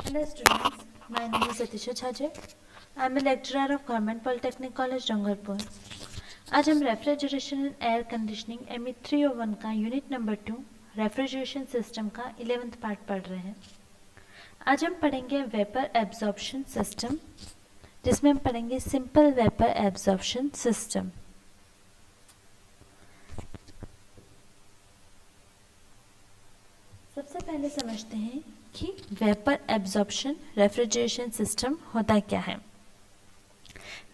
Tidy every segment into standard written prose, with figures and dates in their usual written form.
Hello students, my name is Atisha Chhaje. I am a lecturer of Government Polytechnic College, Dongarpur. आज हम refrigeration and air conditioning ME 301 का unit number 2 refrigeration system का 11th part पढ़ रहे हैं। आज हम पढ़ेंगे वेपर एब्जॉर्प्शन सिस्टम, जिसमें हम पढ़ेंगे सिंपल वेपर एब्जॉर्प्शन सिस्टम। सबसे पहले समझते हैं कि वेपर एब्जॉर्प्शन रेफ्रिजरेशन सिस्टम होता क्या है।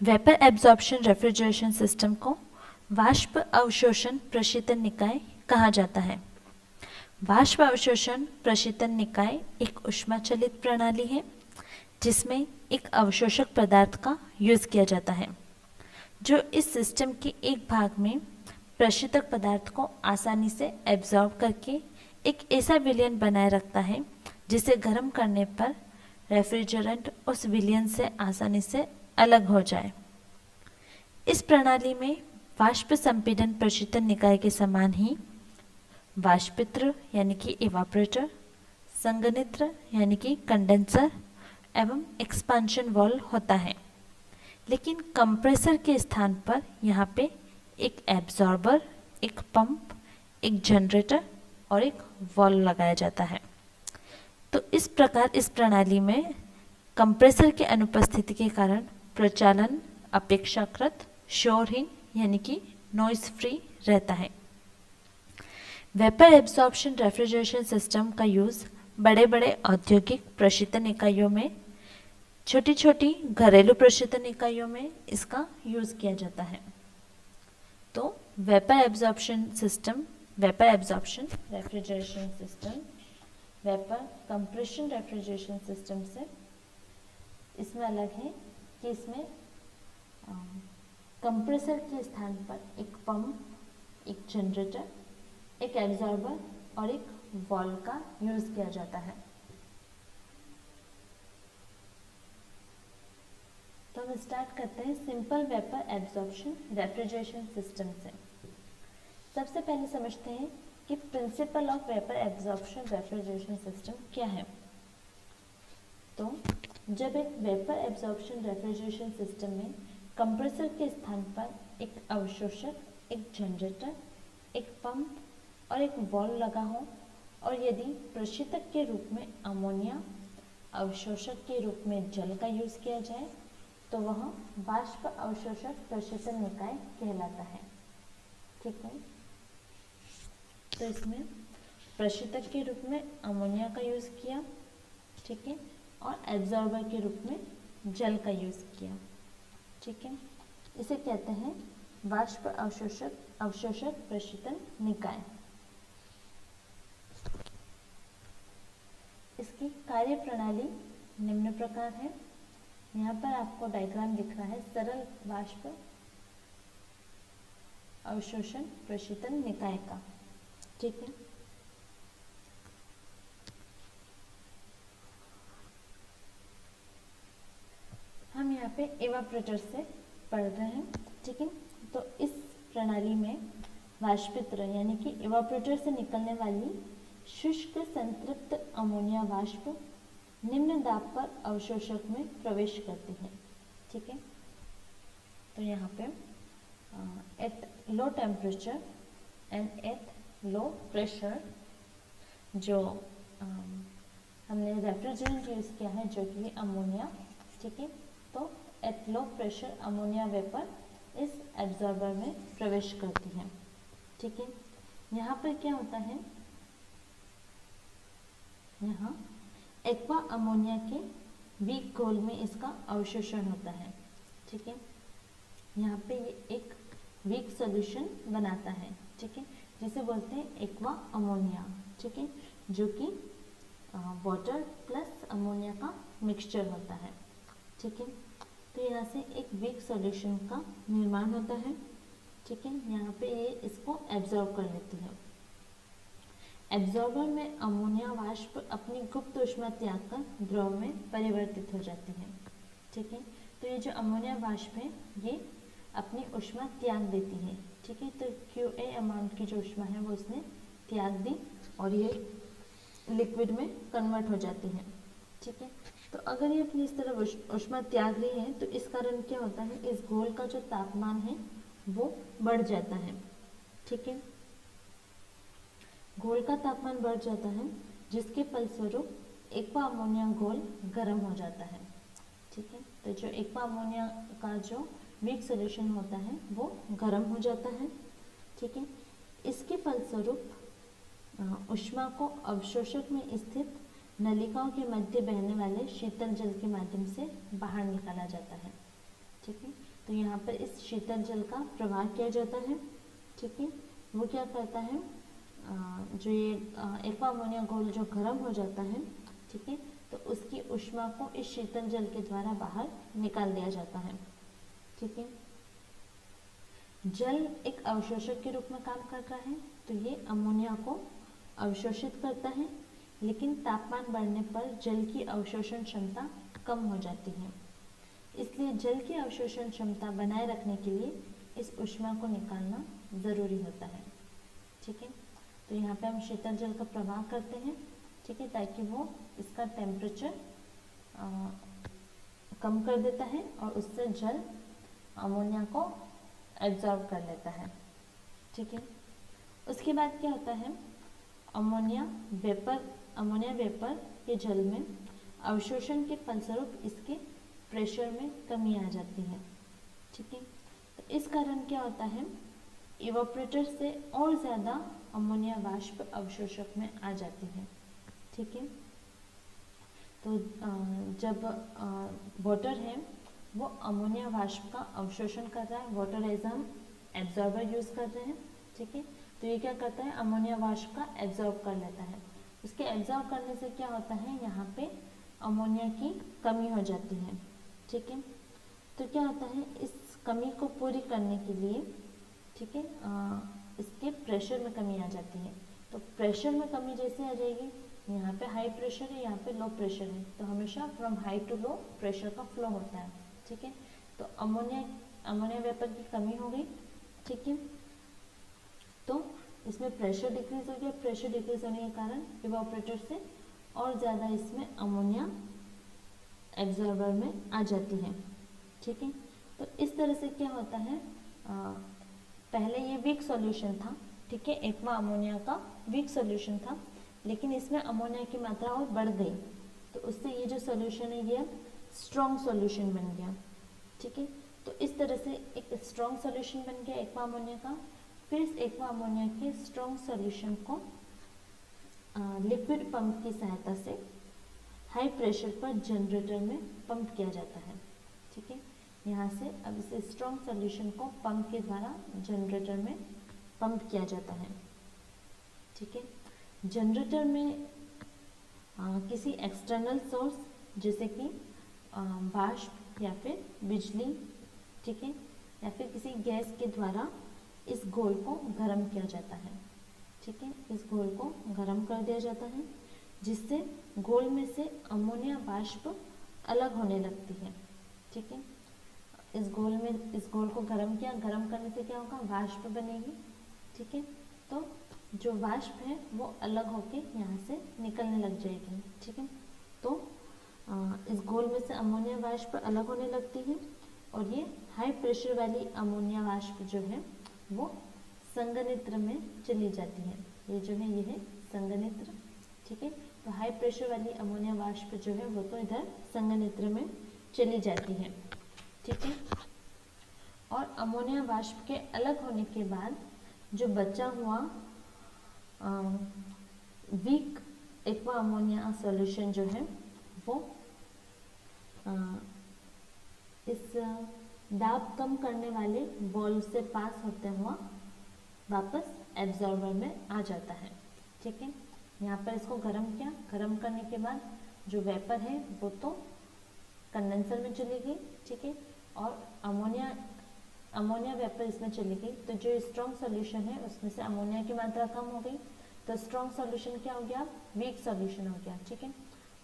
वेपर एब्जॉर्प्शन रेफ्रिजरेशन सिस्टम को वाष्प अवशोषण प्रशीतन निकाय कहा जाता है। वाष्प अवशोषण प्रशीतन निकाय एक ऊष्माचलित प्रणाली है जिसमें एक अवशोषक पदार्थ का यूज किया जाता है, जो इस सिस्टम के एक भाग में प्रशीतक पदार्थ को आसानी से एब्जॉर्ब करके एक ऐसा विलयन बनाए रखता है जिसे गर्म करने पर रेफ्रिजरेंट उस विलयन से आसानी से अलग हो जाए। इस प्रणाली में वाष्प संपीड़न प्रशीतन निकाय के समान ही वाष्पित्र यानी कि इवापोरेटर, संघनित्र यानी कि कंडेंसर एवं एक्सपांशन वाल्व होता है, लेकिन कंप्रेसर के स्थान पर यहाँ पे एक एब्जॉर्बर, एक पंप, एक जनरेटर और एक वाल्व लगाया जाता है। तो इस प्रकार इस प्रणाली में कंप्रेसर की अनुपस्थिति के कारण प्रचालन अपेक्षाकृत शोरहीन यानी कि नॉइज फ्री रहता है। वेपर एब्जॉर्प्शन रेफ्रिजरेशन सिस्टम का यूज़ बड़े बड़े औद्योगिक प्रशीतन इकाइयों में, छोटी छोटी घरेलू प्रशीतन इकाइयों में इसका यूज़ किया जाता है। तो vapour absorption system, vapour absorption refrigeration system vapour compression refrigeration system से इसमें अलग है कि इसमें कंप्रेसर के स्थान पर एक पंप, एक जनरेटर, एक एब्जॉर्बर और एक वाल्व का यूज किया जाता है। तो हम स्टार्ट करते हैं simple vapour absorption refrigeration system से। सबसे पहले समझते हैं कि principle of vapour absorption refrigeration system क्या है। तो जब एक वेपर एब्जॉर्प्शन रेफ्रिजरेशन सिस्टम में कंप्रेसर के स्थान पर एक अवशोषक, एक जनरेटर, एक पंप और एक वाल्व लगा हो और यदि प्रशीतक के रूप में अमोनिया, अवशोषक के रूप में जल का यूज किया जाए तो वह वाष्प अवशोषक प्रशीतन निकाय कहलाता है। ठीक है, तो इसमें प्रशीतक के रूप में अमोनिया का यूज़ किया, ठीक है, और एब्जॉर्बर के रूप में जल का यूज़ किया। ठीक है, इसे कहते हैं वाष्प अवशोषक प्रशीतन निकाय। इसकी कार्य प्रणाली निम्न प्रकार है। यहाँ पर आपको डायग्राम दिख रहा है सरल वाष्प अवशोषण प्रशीतन निकाय का। ठीक है, हम यहाँ पे इवापोरेटर से पढ़ रहे हैं। ठीक है, तो इस प्रणाली में वाष्पित्र यानी कि इवापोरेटर से निकलने वाली शुष्क संतृप्त अमोनिया वाष्प निम्न दाब पर अवशोषक में प्रवेश करती है। ठीक है, तो यहाँ पे at low temperature and at low pressure जो हमने रेफ्रिजरेंट यूज़ किया है जो कि अमोनिया। ठीक है, तो at low pressure ammonia vapour इस एब्जॉर्बर में प्रवेश करती है। ठीक है, यहाँ पर क्या होता है, यहाँ एक्वा अमोनिया के वीक घोल में इसका अवशोषण होता है। ठीक है, यहाँ पे ये एक वीक सॉल्यूशन बनाता है। ठीक है, जिसे बोलते हैं एक्वा अमोनिया। ठीक है, जो कि वाटर प्लस अमोनिया का मिक्सचर होता है। ठीक है, तो यहाँ से एक वीक सॉल्यूशन का निर्माण होता है। ठीक है, यहाँ पे ये इसको एब्जॉर्ब कर लेती है। एब्जॉर्बर में अमोनिया वाष्प अपनी गुप्त ऊष्मा त्याग कर द्रव में परिवर्तित हो जाती है। ठीक है, तो ये जो अमोनिया वाष्प है ये अपनी ऊष्मा त्याग देती है। ठीक है, तो QA अमाउंट की जो ऊष्मा है वो उसने त्याग दी और ये लिक्विड में कन्वर्ट हो जाती है। ठीक है। तो अगर ये अपनी इस तरह ऊष्मा त्याग रही है तो इस कारण क्या होता है, इस घोल का जो तापमान है वो बढ़ जाता है। ठीक है, घोल का तापमान बढ़ जाता है जिसके फलस्वरूप एक्वा अमोनिया घोल गर्म हो जाता है। ठीक है, तो जो एक्वा अमोनिया का जो वीक सोल्यूशन होता है वो गर्म हो जाता है। ठीक है, इसके फलस्वरूप ऊष्मा को अवशोषक में स्थित नलिकाओं के मध्य बहने वाले शीतल जल के माध्यम से बाहर निकाला जाता है। ठीक है, तो यहाँ पर इस शीतल जल का प्रवाह किया जाता है। ठीक है, वो क्या करता है, जो ये एक्वा अमोनिया घोल जो गर्म हो जाता है, ठीक है, तो उसकी ऊष्मा को इस शीतल जल के द्वारा बाहर निकाल दिया जाता है। ठीक है, जल एक अवशोषक के रूप में काम करता है, तो ये अमोनिया को अवशोषित करता है, लेकिन तापमान बढ़ने पर जल की अवशोषण क्षमता कम हो जाती है। इसलिए जल की अवशोषण क्षमता बनाए रखने के लिए इस ऊष्मा को निकालना ज़रूरी होता है। ठीक है, तो यहाँ पे हम शीतल जल का प्रवाह करते हैं। ठीक है, ताकि वो इसका टेम्परेचर कम कर देता है और उससे जल अमोनिया को एब्जॉर्ब कर लेता है। ठीक है, उसके बाद क्या होता है, अमोनिया वेपर के जल में अवशोषण के फलस्वरूप इसके प्रेशर में कमी आ जाती है। ठीक है, तो इस कारण क्या होता है, इवापोरेटर से और ज़्यादा अमोनिया वाष्प अवशोषक में आ जाती है। ठीक है, तो जब वाटर है वो अमोनिया वाष्प का अवशोषण कर रहा है, वाटर एज हम एब्जॉर्बर यूज़ कर रहे हैं। ठीक है, तो ये क्या करता है, अमोनिया वाष्प का एब्जॉर्ब कर लेता है। उसके एब्जॉर्ब करने से क्या होता है, यहाँ पे अमोनिया की कमी हो जाती है। ठीक है, तो क्या होता है, इस कमी को पूरी करने के लिए, ठीक है, इसके प्रेशर में कमी आ जाती है। तो प्रेशर में कमी जैसे आ जाएगी, यहाँ पे हाई प्रेशर है, यहाँ पे लो प्रेशर है, तो हमेशा from high to low pressure का फ्लो होता है। ठीक है, तो अमोनिया वेपर की कमी हो गई। ठीक है, तो इसमें प्रेशर डिक्रीज हो गया, प्रेशर डिक्रीज होने के कारण इवापोरेटर से और ज़्यादा इसमें अमोनिया एब्जॉर्बर में आ जाती है। ठीक है, तो इस तरह से क्या होता है, पहले ये वीक सॉल्यूशन था। ठीक है, एक्वा अमोनिया का वीक सॉल्यूशन था, लेकिन इसमें अमोनिया की मात्रा और बढ़ गई, तो उससे ये जो सॉल्यूशन है ये स्ट्रॉन्ग सॉल्यूशन बन गया। ठीक है, तो इस तरह से एक स्ट्रॉन्ग सॉल्यूशन बन गया एक्वा अमोनिया का। फिर इस एक्वा अमोनिया के स्ट्रॉन्ग सॉल्यूशन को लिक्विड पंप की सहायता से हाई प्रेशर पर जनरेटर में पंप किया जाता है। ठीक है, यहाँ से अब इस स्ट्रॉन्ग सॉल्यूशन को पंप के द्वारा जनरेटर में पंप किया जाता है। ठीक है, जनरेटर में किसी एक्सटर्नल सोर्स जैसे कि वाष्प या फिर बिजली, ठीक है, या फिर किसी गैस के द्वारा इस घोल को गर्म किया जाता है। ठीक है, इस घोल को गर्म कर दिया जाता है, जिससे घोल में से अमोनिया वाष्प अलग होने लगती है। ठीक है, इस घोल को गर्म करने से क्या होगा, वाष्प बनेगी। ठीक है, तो जो वाष्प है वो अलग होके यहाँ से निकलने लग जाएगी। ठीक है, तो इस घोल में से अमोनिया वाष्प अलग होने लगती है और ये हाई प्रेशर वाली अमोनिया वाष्प जो है वो संघनित्र में चली जाती है। ये जो है ये है संघनित्र। ठीक है, तो हाई प्रेशर वाली अमोनिया वाष्प जो है वो तो इधर संघनित्र में चली जाती है। ठीक है, और अमोनिया वाष्प के अलग होने के बाद जो बचा हुआ वीक एक्वा अमोनिया सॉल्यूशन जो है वो इस दाब कम करने वाले बॉल से पास होते हुआ वापस एब्जॉर्बर में आ जाता है। ठीक है, यहाँ पर इसको गर्म करने के बाद जो वेपर है वो तो कंडेंसर में चली गई। ठीक है, और अमोनिया वेपर इसमें चली गई, तो जो स्ट्रॉन्ग सॉल्यूशन है उसमें से अमोनिया की मात्रा कम हो गई, तो स्ट्रॉन्ग सॉल्यूशन क्या हो गया, वीक सॉल्यूशन हो गया। ठीक है,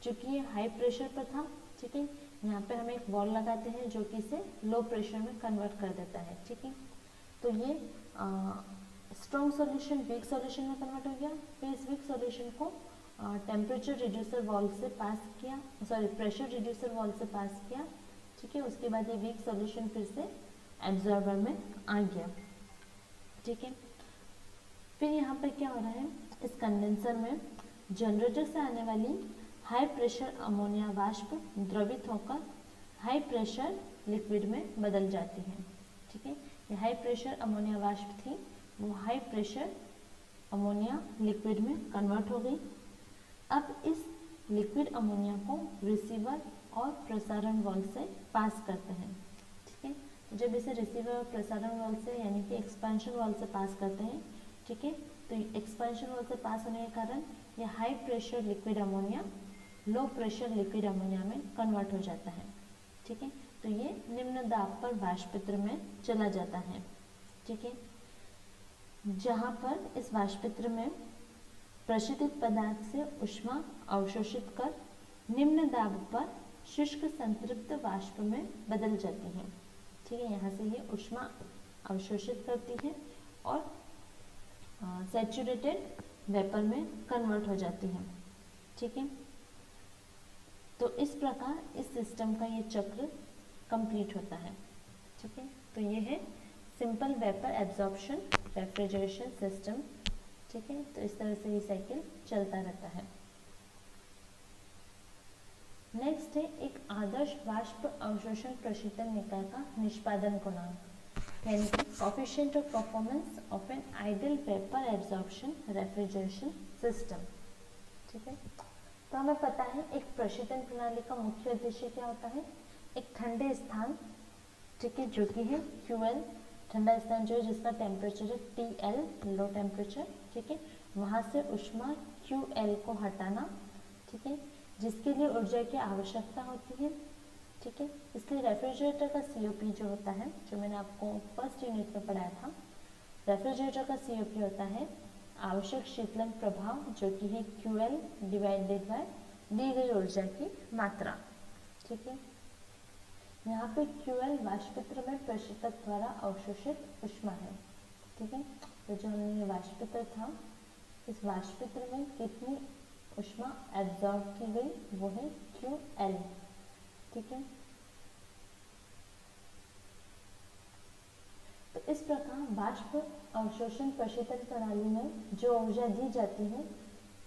चूँकि ये हाई प्रेशर पर था। ठीक है, यहाँ पे हम एक वॉल लगाते हैं जो कि इसे लो प्रेशर में कन्वर्ट कर देता है। ठीक है, तो ये स्ट्रॉन्ग सॉल्यूशन वीक सॉल्यूशन में कन्वर्ट हो गया। फिर इस वीक सॉल्यूशन को टेम्परेचर रिड्यूसर वॉल्व से पास किया, सॉरी प्रेशर रिड्यूसर वॉल्व से पास किया, ठीक है। उसके बाद ये वीक सॉल्यूशन फिर से एब्जॉर्बर में आ गया, ठीक है। फिर यहाँ पर क्या हो रहा है, इस कंडेंसर में जनरेटर से आने वाली हाई प्रेशर अमोनिया वाष्प द्रवित होकर हाई प्रेशर लिक्विड में बदल जाती है, ठीक है। ये हाई प्रेशर अमोनिया वाष्प थी, वो हाई प्रेशर अमोनिया लिक्विड में कन्वर्ट हो गई। अब इस लिक्विड अमोनिया को रिसीवर और प्रसारण वाल्व से पास करते हैं, ठीक है। तो जब इसे रिसीवर और प्रसारण वाल्व से यानी कि एक्सपेंशन वाल्व से पास करते हैं, ठीक है, तो एक्सपेंशन वाल्व से पास होने के कारण ये high pressure liquid ammonia low pressure liquid ammonia में कन्वर्ट हो जाता है, ठीक है। तो ये निम्न दाब पर वाष्पित्र में चला जाता है, ठीक है, जहाँ पर इस वाष्पित्र में प्रशीतित पदार्थ से ऊष्मा अवशोषित कर निम्न दाब पर शुष्क संतृप्त वाष्प में बदल जाती है, ठीक है। यहाँ से ये ऊष्मा अवशोषित करती है और सैचुरेटेड वेपर में कन्वर्ट हो जाती है, ठीक है। तो इस प्रकार इस सिस्टम का ये चक्र कंप्लीट होता है, ठीक है। तो ये है simple vapour absorption refrigeration system, ठीक है। तो इस तरह से ये साइकिल चलता रहता है। नेक्स्ट है एक आदर्श वाष्प अवशोषण प्रशीतन निकाय का निष्पादन गुणांक, यानी कि coefficient of performance of an ideal vapour absorption refrigeration system, ठीक है। तो हमें पता है एक प्रशीतन प्रणाली का मुख्य उद्देश्य क्या होता है, एक ठंडे स्थान, ठीक है, जो कि है QL, ठंडा स्थान जो है जिसका टेम्परेचर है TL लो टेम्परेचर, ठीक है, वहाँ से ऊष्मा QL को हटाना, ठीक है, जिसके लिए ऊर्जा की आवश्यकता होती है, ठीक है। इसलिए रेफ्रिजरेटर का COP जो होता है, जो मैंने आपको फर्स्ट यूनिट में पढ़ाया था, रेफ्रिजरेटर का COP होता है आवश्यक शीतलन प्रभाव, जो कि है QL डिवाइडेड बाय दी गई ऊर्जा की मात्रा, ठीक है। यहाँ पे QL वाष्पित्र में प्रशीतक द्वारा अवशोषित ऊष्मा है, ठीक है। तो जो हमने वाष्पित्र था, इस वाष्पित्र में कितनी ऊष्मा एब्जॉर्ब की गई वो है QL, ठीक है। तो इस प्रकार वाष्प अवशोषण प्रशीतन प्रणाली में जो ऊर्जा दी जाती है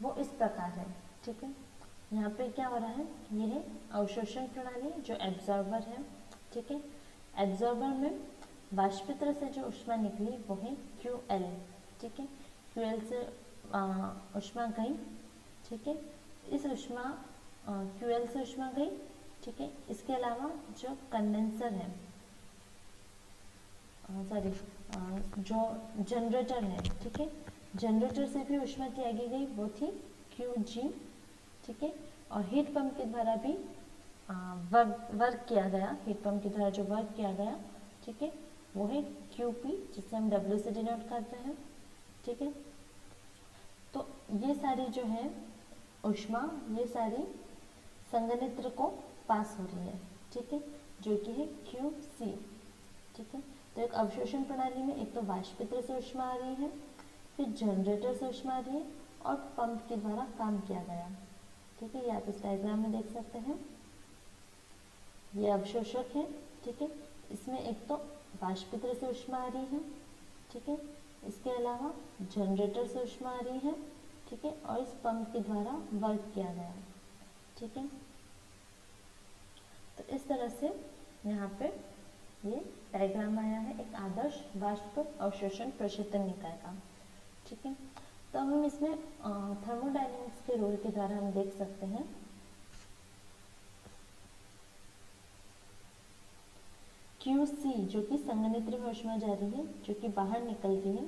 वो इस प्रकार है, ठीक है। यहाँ पे क्या हो रहा है, ये है अवशोषण प्रणाली जो एब्जॉर्बर है, ठीक है। एब्जॉर्बर में वाष्पित्र से जो ऊष्मा निकली वो है QL, ठीक है। QL से ऊष्मा गई, ठीक है। इस ऊष्मा QL से ऊष्मा गई, ठीक है। इसके अलावा जो कंडेंसर है, सॉरी जो जनरेटर है, ठीक है, जनरेटर से भी ऊष्मा त्यागी गई, वो थी QG, ठीक है। और हीट पंप के द्वारा भी वर्क किया गया, हीट पंप के द्वारा जो वर्क किया गया, ठीक है, वो है QP, जिसे हम W से डिनोट करते हैं, ठीक है। तो ये सारी जो है ऊष्मा, ये सारी संघनित्र को पास हो रही है, ठीक है, जो कि है QC, ठीक है। तो एक अवशोषण प्रणाली में एक तो वाष्पित्र से ऊष्मा आ रही है, फिर जनरेटर से ऊष्मा आ रही है और पंप के द्वारा काम किया गया, ठीक है। ये आप इस डायग्राम में देख सकते हैं, ये अवशोषक है, ठीक है। इसमें एक तो वाष्पित्र से ऊष्मा आ रही है, ठीक है, इसके अलावा जनरेटर से ऊष्मा आ रही है, ठीक है, और इस पंप के द्वारा वर्क किया गया, ठीक है। तो इस तरह से यहाँ पे ये डायग्राम आया है एक आदर्श वाष्प अवशोषण प्रशीतन निकाय का, ठीक है। तो हम इसमें थर्मोडायनेमिक्स के रूल के द्वारा हम देख सकते हैं QC जो कि संघनित्र में ऊष्मा जा रही है, जो कि बाहर निकलती है,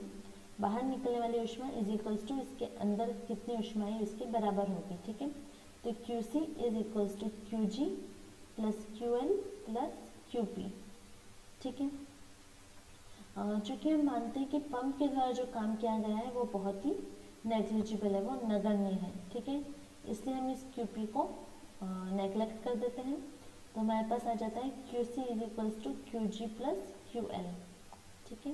बाहर निकलने वाली ऊष्मा इज इक्वल्स टू इसके अंदर कितनी ऊष्मा है इसके बराबर होगी, ठीक है। तो QC is equals to QG plus QL plus QP, ठीक है। चूँकि हम मानते हैं कि पंप के द्वारा जो काम किया गया है वो बहुत ही नेग्लिजिबल है, वो नगण्य है, ठीक है, इसलिए हम इस QP को नेग्लेक्ट कर देते हैं। तो हमारे पास आ जाता है QC is equals to QG plus QL, ठीक है।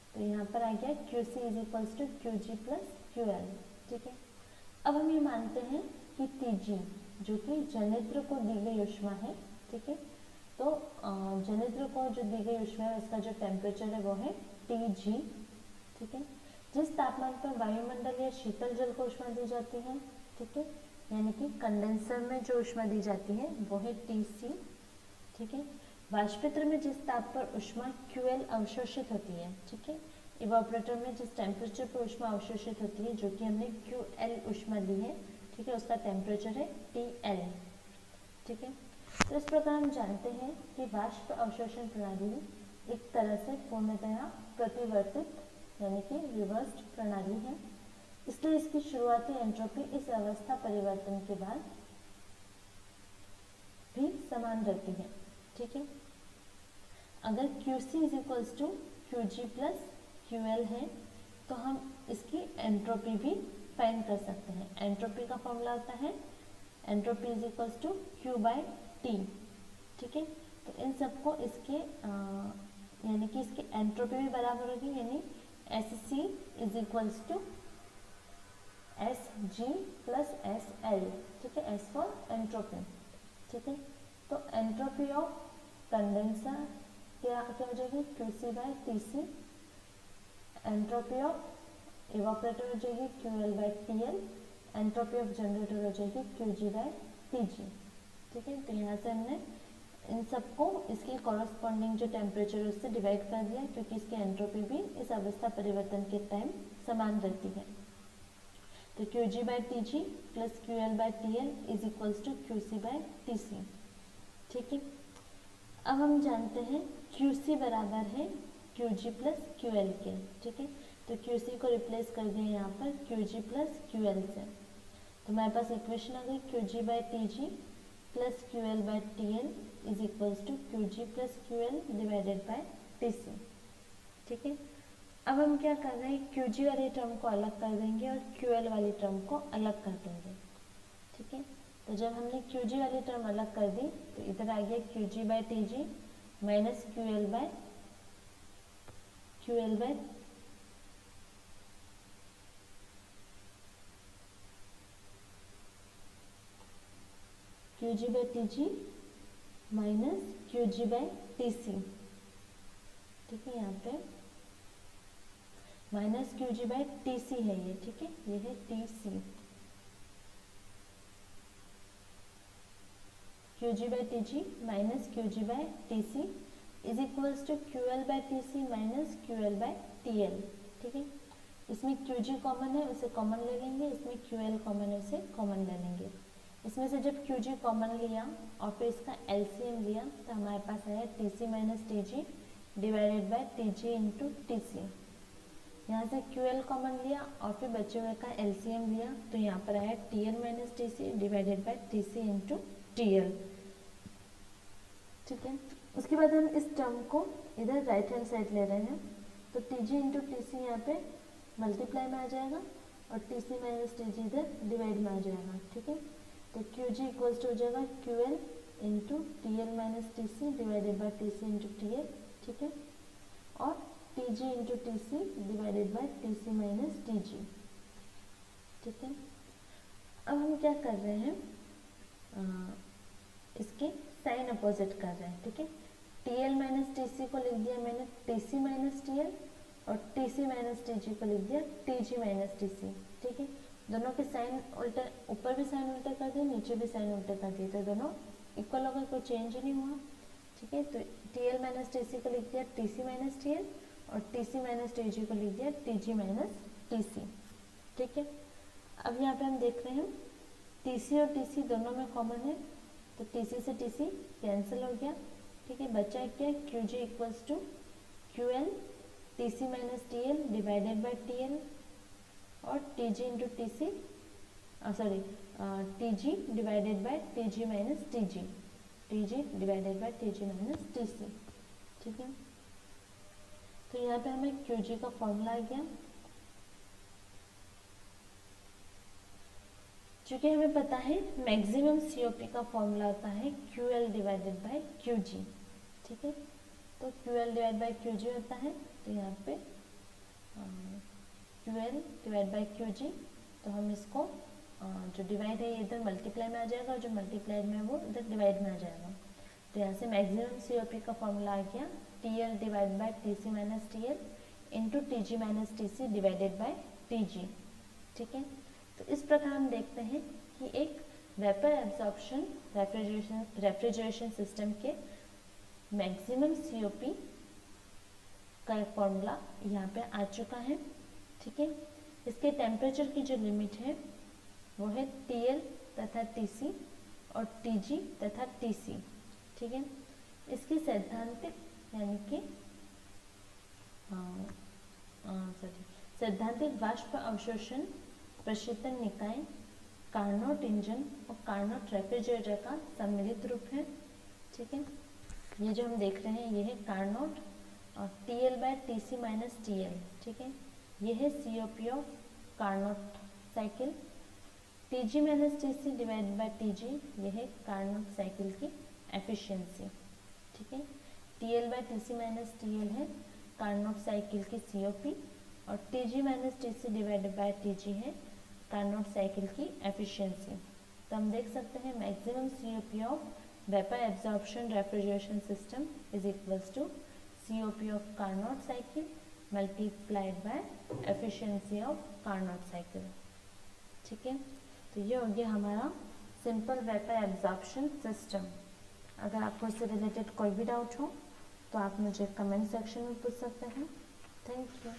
तो तो यहाँ पर आ गया Q C is equals to Q G plus Q L. ठीक है, अब हम ये मानते हैं कि टी जी जो कि जनित्र को दी गई ऊष्मा है, ठीक है, तो जनित्र को जो दी गई ऊष्मा है उसका जो टेम्परेचर है वो है टी जी। ठीक है, जिस तापमान पर वायुमंडल या शीतल जल को ऊष्मा दी जाती है, ठीक है, यानी कि कंडेंसर में जो ऊष्मा दी जाती है वो है टी सी। ठीक है, वाष्पित्र में जिस ताप पर ऊष्मा QL अवशोषित होती है, ठीक है, इवापोरेटर में जिस टेम्परेचर पर ऊष्मा अवशोषित होती है जो कि हमने QL ऊष्मा ली है, ठीक है, उसका टेम्परेचर है TL। ठीक है, तो इस प्रकार हम जानते हैं कि वाष्प अवशोषण प्रणाली एक तरह से पूर्णतया प्रतिवर्तित यानी कि रिवर्स्ड प्रणाली है, इसलिए इसकी शुरुआती एंट्रोपी इस अवस्था परिवर्तन के बाद भी समान रहती है। ठीक है, अगर QC is equals to QG plus QL है तो हम इसकी एंट्रोपी भी फाइंड कर सकते हैं। एंट्रोपी का फॉर्मूला होता है entropy is equals to Q by T। ठीक है, तो इन सबको इसके यानी कि इसकी एंट्रोपी भी बराबर होगी, यानी SC is equals to SG plus SL। ठीक है, S फॉर एंट्रोपी। ठीक है, तो एंट्रोपी ऑफ कंडेंसर क्या हो जाएगी QC by TC, entropy of evaporator हो जाएगी QL by TL, entropy of generator हो जाएगी QG बाई TG। ठीक है, तो यहाँ से हमने इन सबको इसके कॉरस्पॉन्डिंग जो टेम्परेचर है उससे डिवाइड कर दिया, क्योंकि इसकी एंट्रोपी भी इस अवस्था परिवर्तन के टाइम समान रहती है। तो QG by TG plus QL by TL is equals to QC by TC। ठीक है, अब हम जानते हैं QC बराबर है QG प्लस QL के। ठीक है, तो QC को रिप्लेस कर दिया यहाँ पर QG प्लस QL से, तो हमारे पास इक्वेशन आ गई QG by TG plus QL by TL is equals to QG plus QL divided by TC। ठीक है, अब हम क्या कर रहे हैं, QG वाली टर्म को अलग कर देंगे और QL वाली टर्म को अलग कर देंगे। ठीक है, तो जब हमने QG वाली टर्म अलग कर दी तो इधर आ गया QG by TG minus QL by QG by TG minus QG by TC। ठीक है, यहाँ पे माइनस QG बाई TC है ये। ठीक है, ये है TC। QG by TG minus QG by TC is equals to QL by TC minus QL by TL। ठीक है, इसमें QG कॉमन है उसे कॉमन ले लेंगे, इसमें QL कॉमन है उसे कॉमन ले लेंगे। इसमें से जब QG कॉमन लिया और फिर इसका LCM लिया तो हमारे पास आया TC minus TG divided by TG into TC। यहाँ से QL कॉमन लिया और फिर बचे हुए का LCM लिया तो यहाँ पर आया TL minus TC divided by TC into TL। ठीक है, उसके बाद हम इस टर्म को इधर राइट हैंड साइड ले रहे हैं, तो TG इंटू TC यहाँ पे मल्टीप्लाई में आ जाएगा और TC माइनस TG इधर डिवाइड में आ जाएगा। ठीक है, तो QG इक्वल्स टू हो जाएगा QL into TL minus TC divided by TC into TL। ठीक है, और TG into TC divided by TC minus TG। ठीक है, अब हम क्या कर रहे हैं, इसके साइन अपोजिट कर रहे हैं। ठीक है, TL माइनस TC को लिख दिया मैंने TC माइनस TL और TC माइनस TG को लिख दिया TG माइनस TC। ठीक है, दोनों के साइन उल्टे, ऊपर भी साइन उल्टे कर दिए नीचे भी साइन उल्टे कर दिए, तो दोनों इक्वल हो गए, कोई चेंज नहीं हुआ। ठीक है, तो TL माइनस TC को लिख दिया TC माइनस TL और TC माइनस TG को लिख दिया TG माइनस TC। ठीक है, अब यहाँ पे हम देख रहे हैं TC और TC दोनों में कॉमन है, तो TC से TC कैंसिल हो गया। ठीक है, बचा क्या, QG equals to QL TC minus TL divided by TL और TG into TC TG divided by TG minus TG, TG divided by TG minus TC। ठीक है, तो यहाँ पे हमें QG का फॉर्मूला आ गया। चूँकि हमें पता है मैक्सिमम COP का फॉर्मूला होता है QL डिवाइडेड बाई QG। ठीक है, तो QL डिवाइड बाई QG होता है, तो यहाँ पे QL डिवाइड बाई QG, तो हम इसको जो डिवाइड है ये इधर मल्टीप्लाई में आ जाएगा और जो मल्टीप्लाइड में वो इधर डिवाइड में आ जाएगा। तो यहाँ से मैक्सिमम COP का फॉर्मूला आ गया TL divide by TC minus TL into TG minus TC divided by TG। ठीक है, तो इस प्रकार हम देखते हैं कि एक वेपर एब्जॉर्प्शन रेफ्रिजरेशन सिस्टम के मैक्सिमम COP का फॉर्मूला यहाँ पे आ चुका है। ठीक है, इसके टेम्परेचर की जो लिमिट है वो है TL तथा TC और TG तथा TC। ठीक है, इसकी सैद्धांतिक यानी कि सैद्धांतिक वाष्प अवशोषण प्रशीतन निकाय कार्नोट इंजन और कार्नोट रेफ्रिजरेटर का सम्मिलित रूप है। ठीक है, ये जो हम देख रहे हैं ये है कार्नोट और TL by TC minus TL। ठीक है, ये है COP of Carnot cycle. TG minus TC divide by TG, ये है कार्नोट साइकिल की एफिशिएंसी। ठीक है, TL by TC minus TL है कार्नोट साइकिल की COP और TG minus TC divided by TG है कार्नोट साइकिल की एफिशिएंसी। तो हम देख सकते हैं maximum COP of vapour absorption refrigeration system is equals to COP of Carnot cycle multiplied by efficiency of Carnot cycle. ठीक है, तो ये हो गया हमारा सिंपल वेपर एब्जॉर्प्शन सिस्टम। अगर आपको इससे रिलेटेड कोई भी डाउट हो तो आप मुझे कमेंट सेक्शन में पूछ सकते हैं। Thank you.